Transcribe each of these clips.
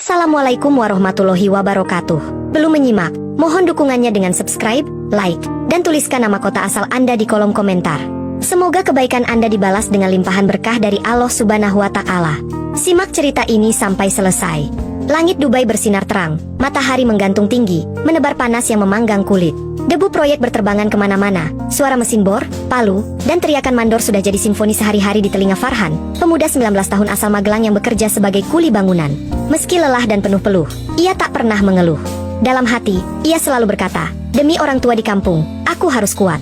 Assalamualaikum warahmatullahi wabarakatuh. Belum menyimak? Mohon dukungannya dengan subscribe, like, dan tuliskan nama kota asal Anda di kolom komentar. Semoga kebaikan Anda dibalas dengan limpahan berkah dari Allah Subhanahu wa Ta'ala. Simak cerita ini sampai selesai. Langit Dubai bersinar terang, matahari menggantung tinggi, menebar panas yang memanggang kulit. Debu proyek berterbangan kemana-mana, suara mesin bor, palu, dan teriakan mandor sudah jadi simfoni sehari-hari di telinga Farhan, pemuda 19 tahun asal Magelang yang bekerja sebagai kuli bangunan. Meski lelah dan penuh peluh, ia tak pernah mengeluh. Dalam hati, ia selalu berkata, demi orang tua di kampung, aku harus kuat.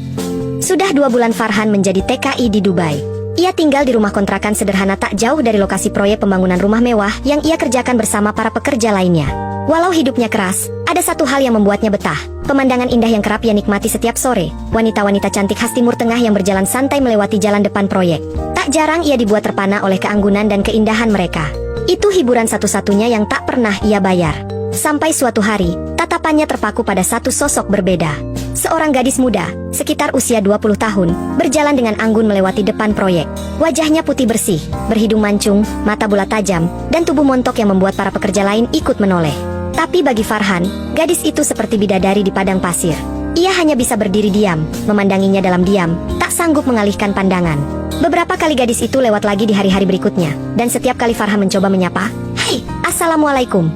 Sudah 2 bulan Farhan menjadi TKI di Dubai. Ia tinggal di rumah kontrakan sederhana tak jauh dari lokasi proyek pembangunan rumah mewah yang ia kerjakan bersama para pekerja lainnya. Walau hidupnya keras, ada satu hal yang membuatnya betah. Pemandangan indah yang kerap ia nikmati setiap sore. Wanita-wanita cantik khas Timur Tengah yang berjalan santai melewati jalan depan proyek. Tak jarang ia dibuat terpana oleh keanggunan dan keindahan mereka. Itu hiburan satu-satunya yang tak pernah ia bayar. Sampai suatu hari, tatapannya terpaku pada satu sosok berbeda. Seorang gadis muda, sekitar usia 20 tahun, berjalan dengan anggun melewati depan proyek. Wajahnya putih bersih, berhidung mancung, mata bulat tajam, dan tubuh montok yang membuat para pekerja lain ikut menoleh. Tapi bagi Farhan, gadis itu seperti bidadari di padang pasir. Ia hanya bisa berdiri diam, memandanginya dalam diam, tak sanggup mengalihkan pandangan. Beberapa kali gadis itu lewat lagi di hari-hari berikutnya, dan setiap kali Farhan mencoba menyapa, "Hei, Assalamualaikum."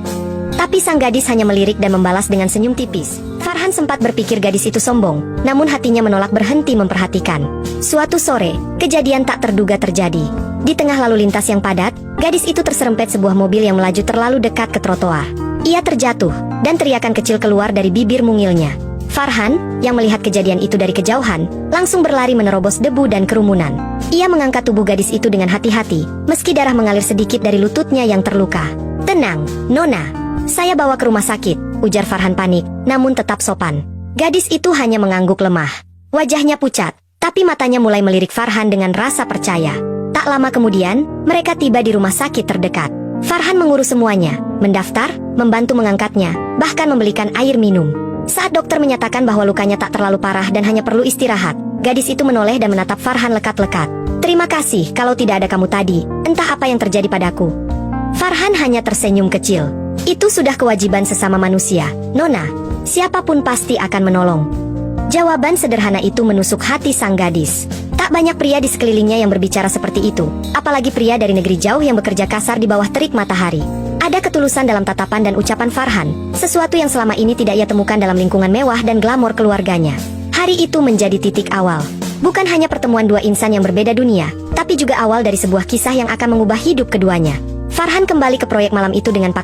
Tapi sang gadis hanya melirik dan membalas dengan senyum tipis. Farhan sempat berpikir gadis itu sombong, namun hatinya menolak berhenti memperhatikan. Suatu sore, kejadian tak terduga terjadi. Di tengah lalu lintas yang padat, gadis itu terserempet sebuah mobil yang melaju terlalu dekat ke trotoar. Ia terjatuh, dan teriakan kecil keluar dari bibir mungilnya. Farhan, yang melihat kejadian itu dari kejauhan, langsung berlari menerobos debu dan kerumunan. Ia mengangkat tubuh gadis itu dengan hati-hati, meski darah mengalir sedikit dari lututnya yang terluka. "Tenang, Nona. Saya bawa ke rumah sakit," ujar Farhan panik, namun tetap sopan. Gadis itu hanya mengangguk lemah. Wajahnya pucat, tapi matanya mulai melirik Farhan dengan rasa percaya. Tak lama kemudian, mereka tiba di rumah sakit terdekat. Farhan mengurus semuanya, mendaftar, membantu mengangkatnya, bahkan membelikan air minum. Saat dokter menyatakan bahwa lukanya tak terlalu parah dan hanya perlu istirahat, gadis itu menoleh dan menatap Farhan lekat-lekat. "Terima kasih, kalau tidak ada kamu tadi, entah apa yang terjadi padaku." Farhan hanya tersenyum kecil. "Itu sudah kewajiban sesama manusia, Nona. Siapapun pasti akan menolong." Jawaban sederhana itu menusuk hati sang gadis. Tak banyak pria di sekelilingnya yang berbicara seperti itu, apalagi pria dari negeri jauh yang bekerja kasar di bawah terik matahari. Ada ketulusan dalam tatapan dan ucapan Farhan, sesuatu yang selama ini tidak ia temukan dalam lingkungan mewah dan glamor keluarganya. Hari itu menjadi titik awal. Bukan hanya pertemuan 2 insan yang berbeda dunia, tapi juga awal dari sebuah kisah yang akan mengubah hidup keduanya. Farhan kembali ke proyek malam itu dengan pakaian